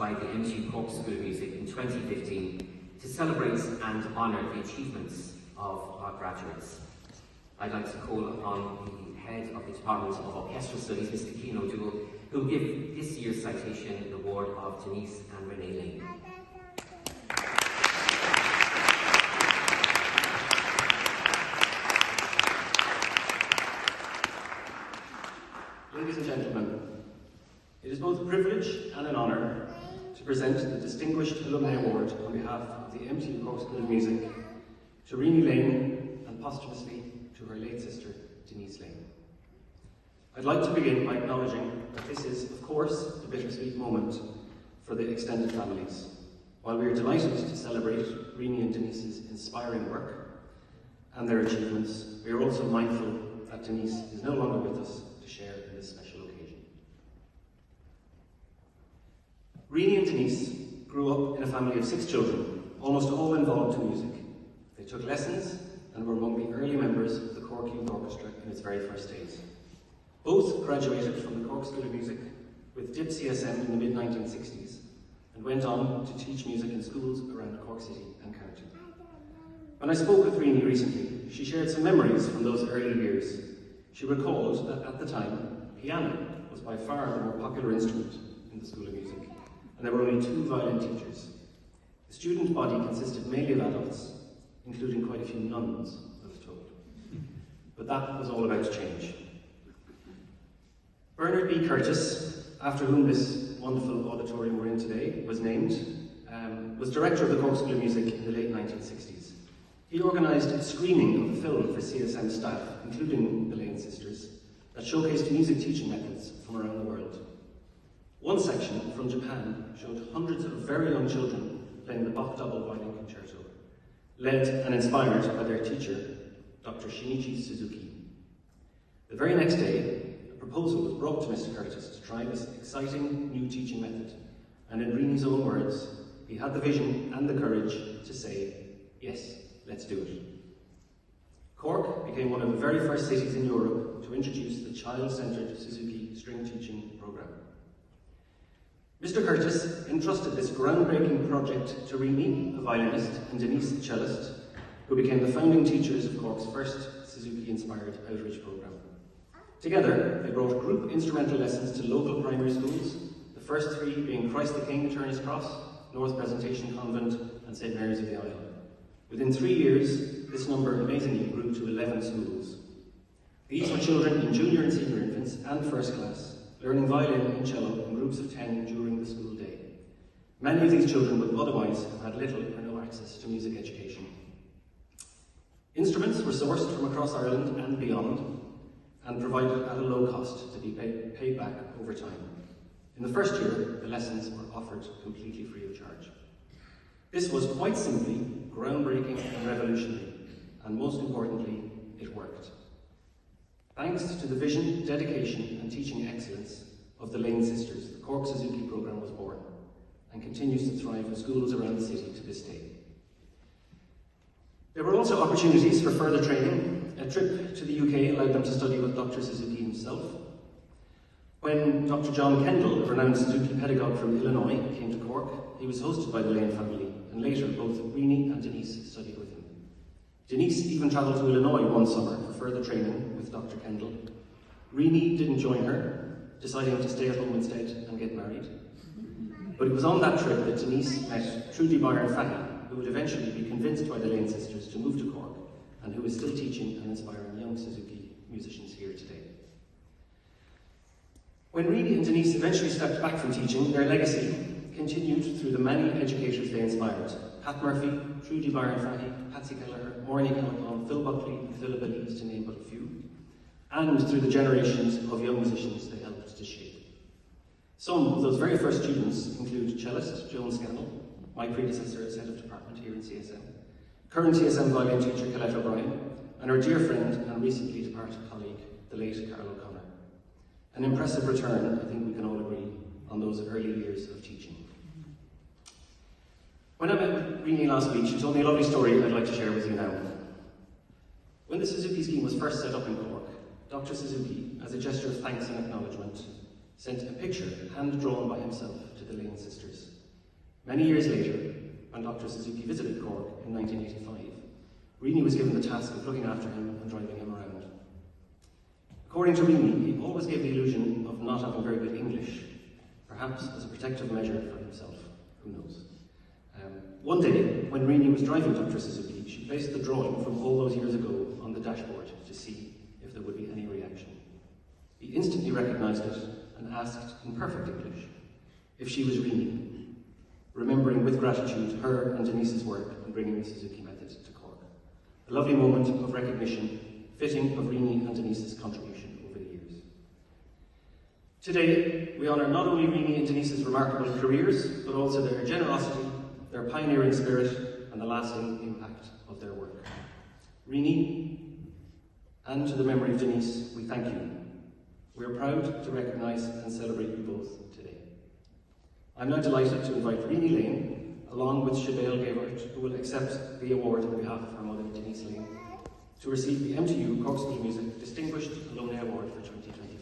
by the MTU Cork School of Music in 2015 to celebrate and honour the achievements of our graduates. I'd like to call upon the head of the Department of Orchestral Studies, Mr. Cian O'Doul, who will give this year's citation the award of Denise and Renee Lane. Ladies and gentlemen, it is both a privilege and an honour to present the Distinguished Alumnae Award on behalf of the MTU Cork School of Music to Renee Lane and posthumously to her late sister, Denise Lane. I'd like to begin by acknowledging that this is, of course, a bittersweet moment for the extended families. While we are delighted to celebrate Renee and Denise's inspiring work and their achievements, we are also mindful that Denise is no longer with us to share in this special occasion. Renee and Denise grew up in a family of 6 children, almost all involved in music. They took lessons and were among the early members of the Cork Youth Orchestra in its very first days. Both graduated from the Cork School of Music with DIP CSM in the mid-1960s and went on to teach music in schools around Cork City and County. When I spoke with Renee recently, she shared some memories from those early years. She recalled that at the time, piano was by far the more popular instrument in the School of Music, and there were only 2 violin teachers. The student body consisted mainly of adults, including quite a few nuns, I was told. But that was all about to change. Bernard B. Curtis, after whom this wonderful auditorium we're in today was named, was director of the Cork School of Music in the late 1960s. He organised a screening of a film for CSM staff, including the Lane sisters, that showcased music teaching methods from around the world. One section from Japan showed hundreds of very young children playing the Bach double violin concerto, led and inspired by their teacher, Dr. Shinichi Suzuki. The very next day, a proposal was brought to Mr. Curtis to try this exciting new teaching method, and in Renee's own words, he had the vision and the courage to say, yes, let's do it. Cork became one of the very first cities in Europe to introduce the child-centred Suzuki string teaching programme. Mr. Curtis entrusted this groundbreaking project to Renee, a violinist, and Denise, a cellist, who became the founding teachers of Cork's first Suzuki-inspired outreach programme. Together, they brought group instrumental lessons to local primary schools, the first 3 being Christ the King, Attorney's Cross, North Presentation Convent, and St. Mary's of the Isle. Within 3 years, this number amazingly grew to 11 schools. These were children in junior and senior infants and first class, learning violin and cello in groups of 10 during the school day. Many of these children would otherwise have had little or no access to music education. Instruments were sourced from across Ireland and beyond, and provided at a low cost to be paid back over time. In the first year, the lessons were offered completely free of charge. This was quite simply groundbreaking and revolutionary, and most importantly, it worked. Thanks to the vision, dedication and teaching excellence of the Lane sisters, the Cork Suzuki programme was born and continues to thrive in schools around the city to this day. There were also opportunities for further training. A trip to the UK allowed them to study with Dr. Suzuki himself. When Dr. John Kendall, a renowned Suzuki pedagogue from Illinois, came to Cork, he was hosted by the Lane family, and later both Renee and Denise studied with him. Denise even travelled to Illinois one summer for further training with Dr. Kendall. Renee didn't join her, deciding to stay at home instead and get married. But it was on that trip that Denise met Trudy Byron Fahy, who would eventually be convinced by the Lane sisters to move to Cork, and who is still teaching and inspiring young Suzuki musicians here today. When Renee and Denise eventually stepped back from teaching, their legacy continued through the many educators they inspired. Pat Murphy, Trudy Byron Fahy, Patsy Kelleher, Maureen Callaghan, Phil Buckley, and Philippa Lees, to name but a few, and through the generations of young musicians they helped to shape. Some of those very first students include cellist Joan Scannell, my predecessor as head of department here in CSM, current CSM violin teacher Colette O'Brien, and our dear friend and recently departed colleague, the late Carol O'Connor. An impressive return, I think we can all agree, on those early years of teaching. When I met with Renee last week, she told me a lovely story I'd like to share with you now. When the Suzuki scheme was first set up in Cork, Dr. Suzuki, as a gesture of thanks and acknowledgement, sent a picture hand-drawn by himself to the Lane sisters. Many years later, when Dr. Suzuki visited Cork in 1985, Rini was given the task of looking after him and driving him around. According to Rini, he always gave the illusion of not having very good English, perhaps as a protective measure for himself, who knows. One day, when Rini was driving Dr. Suzuki, she placed the drawing from all those years ago on the dashboard to see if there would be any reaction. He instantly recognised it and asked in perfect English if she was Rini, remembering with gratitude her and Denise's work in bringing the Suzuki method to Cork. A lovely moment of recognition, fitting of Rini and Denise's contribution over the years. Today, we honour not only Rini and Denise's remarkable careers, but also their generosity, their pioneering spirit, and the lasting impact of their work. Rini, and to the memory of Denise, we thank you. We are proud to recognise and celebrate you both today. I'm now delighted to invite Rini Lane, along with Siobhán Gavert, who will accept the award on behalf of her mother, Denise Lane, to receive the MTU Cork School of Music Distinguished Alumnae Award for 2020.